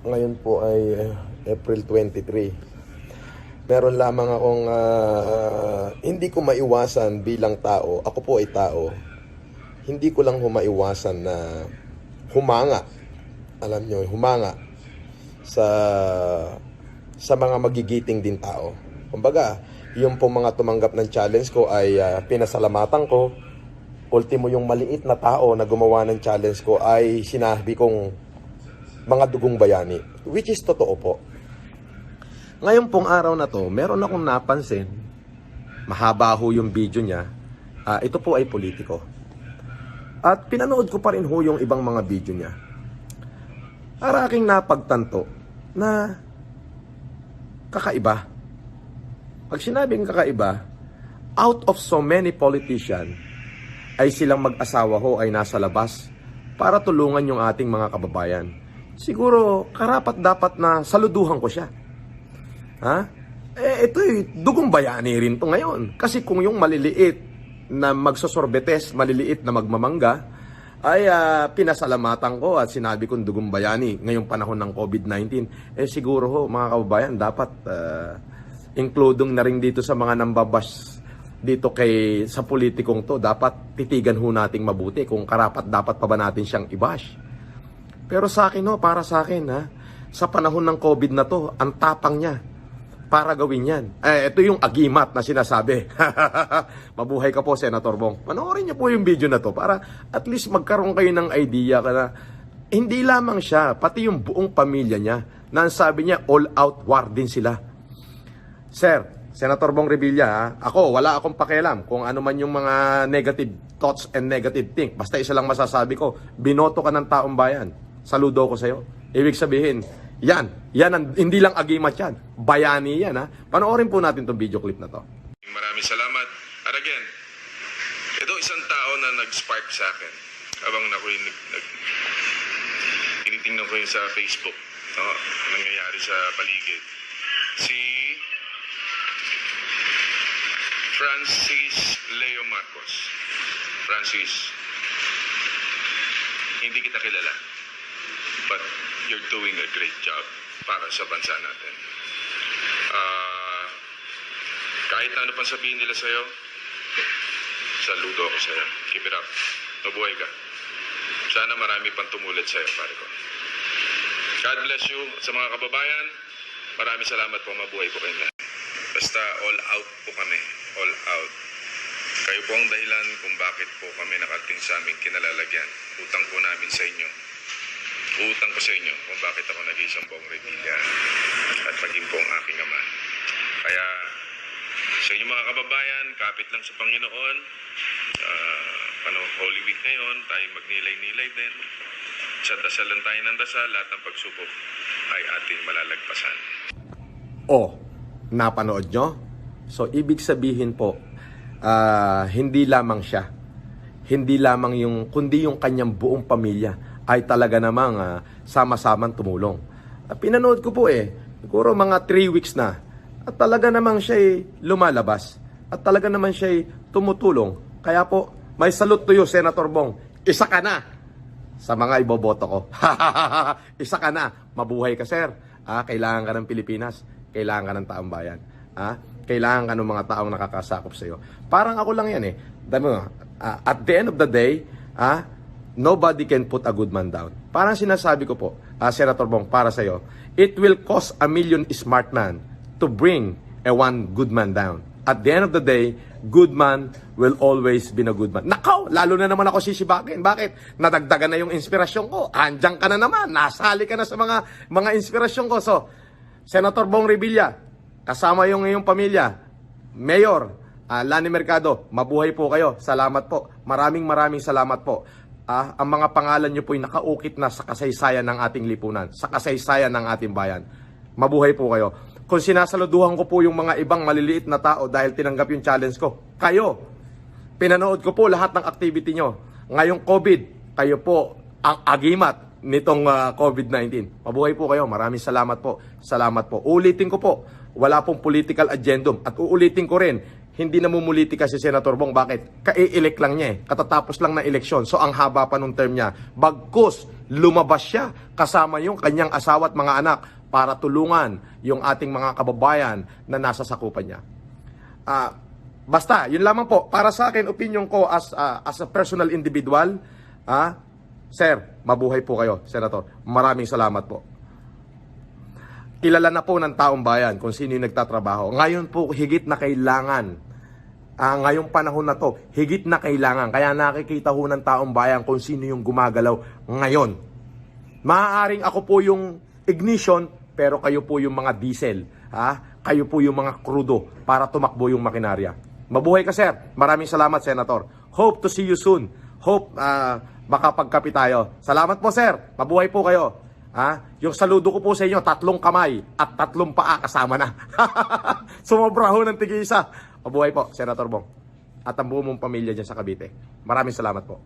Ngayon po ay April 23. Meron lamang akong hindi ko maiwasan bilang tao. Ako po ay tao. Hindi ko lang maiwasan na humanga. Alam nyo, humanga sa mga magigiting din tao. Kumbaga, yung po mga tumanggap ng challenge ko ay pinasalamatan ko. Ultimo yung maliit na tao na gumawa ng challenge ko ay sinabi kong mga dugong bayani, which is totoo po. Ngayon pong araw na to, meron akong napansin, mahaba ho yung video niya, ito po ay politiko. At pinanood ko pa rin ho yung ibang mga video niya. Para aking napagtanto na kakaiba. Pag sinabing kakaiba, out of so many politicians, ay silang mag-asawa ho ay nasa labas para tulungan yung ating mga kababayan. Siguro, karapat dapat na saluduhan ko siya. Ha? Ito'y dugong bayani rin to ngayon. Kasi kung yung maliliit na magsosorbetes, maliliit na magmamangga, ay pinasalamatan ko at sinabi kong dugong bayani ngayong panahon ng COVID-19. Siguro ho, mga kababayan, dapat including na rin dito sa mga nambabas dito sa politikong to, dapat titigan ho nating mabuti kung karapat dapat pa ba natin siyang i-bash. Pero sa akin ho, para sa akin sa panahon ng COVID na to, ang tapang niya para gawin yan. Ito yung agimat na sinasabi. Mabuhay ka po, Senator Bong. Panoorin niyo po yung video na to para at least magkaroon kayo ng idea na hindi lamang siya, pati yung buong pamilya niya, na sabi niya all out war din sila. Sir, Senator Bong Revilla, ako, wala akong pakialam kung ano man yung mga negative thoughts and negative think. Basta isa lang masasabi ko, binoto ka ng taong bayan. Saludo ko sa'yo. Ibig sabihin, yan hindi lang agimat yan. Bayani yan, ha. Panoorin po natin itong video clip na to. Maraming salamat. At again, ito isang tao na nag-spark sa akin. Habang tinitingnan ko yun sa Facebook. Nangyayari sa paligid. Si Francis Leo Marcos. Francis, hindi kita kilala, but you're doing a great job para sa bansa natin. Kahit na ano pang sabihin nila sa'yo, saludo ako sa'yo. Keep it up. Mabuhay ka. Sana marami pang tumulad sa'yo, pare ko. God bless you. Sa mga kababayan, maraming salamat po. Mabuhay po kayo lahat. Basta all out po kami. All out. Kayo po ang dahilan kung bakit po kami nakarating sa aming kinalalagyan. Utang po namin sa inyo. Utang ko sa inyo kung bakit ako nag-isang Bong Revilla at maging po ang aking ama. Kaya sa inyo mga kababayan, kapit lang sa Panginoon. Holy Week ngayon, tayo magnilay-nilay din. Sa dasal lang tayo ng dasal, lahat ng pagsubok ay ating malalagpasan. Napanood nyo? So, ibig sabihin po, hindi lamang siya, hindi lamang kundi yung kanyang buong pamilya ay talaga namang sama-samang tumulong. Pinanood ko po siguro mga 3 weeks na, at talaga namang siya lumalabas, at talaga naman siya tumutulong. Kaya po, may salute to you, Senator Bong. Isa ka na sa mga iboboto ko. Isa ka na. Mabuhay ka, sir. Kailangan ka ng Pilipinas. Kailangan ka ng taong bayan. Kailangan ka ng mga taong nakakasakop sa iyo. Parang ako lang yan at the end of the day, nobody can put a good man down. Parang sinasabi ko po, Senator Bong, para sa iyo, it will cost 1 million smart man to bring one good man down. At the end of the day, good man will always be a good man. Nakaw, lalo na naman ako sisibagin. Bakit? Nadagdagan na yung inspirasyon ko. Andiyan ka na naman. Nasali ka na sa mga inspirasyon ko. So, Senator Bong Revilla, kasama yung iyong pamilya, Mayor Lani Mercado, mabuhay po kayo. Salamat po. Maraming salamat po. Ang mga pangalan nyo po'y nakaukit na sa kasaysayan ng ating lipunan, sa kasaysayan ng ating bayan. Mabuhay po kayo. Kung sinasaluduhan ko po yung mga ibang maliliit na tao dahil tinanggap yung challenge ko, kayo, pinanood ko po lahat ng activity nyo. Ngayong COVID, kayo po ang agimat nitong COVID-19. Mabuhay po kayo. Maraming salamat po. Salamat po. Ulitin ko po, wala pong political agendum. At uulitin ko rin, hindi namumulitika si Senator Bong. Bakit? Kai-elect lang niya Katatapos lang ng eleksyon. So ang haba pa nung term niya. Bagkus, lumabas siya kasama yung kanyang asawa at mga anak para tulungan yung ating mga kababayan na nasa sakupan niya. Basta, yun lamang po. Para sa akin, opinion ko as a personal individual, Sir, mabuhay po kayo, Senator. Maraming salamat po. Kilala na po ng taong bayan kung sino yung nagtatrabaho. Ngayon po, higit na kailangan. Ngayong panahon na to, higit na kailangan. Kaya nakikita ho ng taong bayan kung sino yung gumagalaw ngayon. Maaaring ako po yung ignition, pero kayo po yung mga diesel. Kayo po yung mga krudo para tumakbo yung makinarya. Mabuhay ka, sir. Maraming salamat, Senator. Hope to see you soon. Hope makapagkapi tayo. Salamat po, sir. Mabuhay po kayo. Yung saludo ko po sa inyo, 3 kamay at 3 paa kasama na. Sumobra ho ng tig-isa. Mabuhay po, Senator Bong. At ang buong mong pamilya dyan sa Cavite. Maraming salamat po.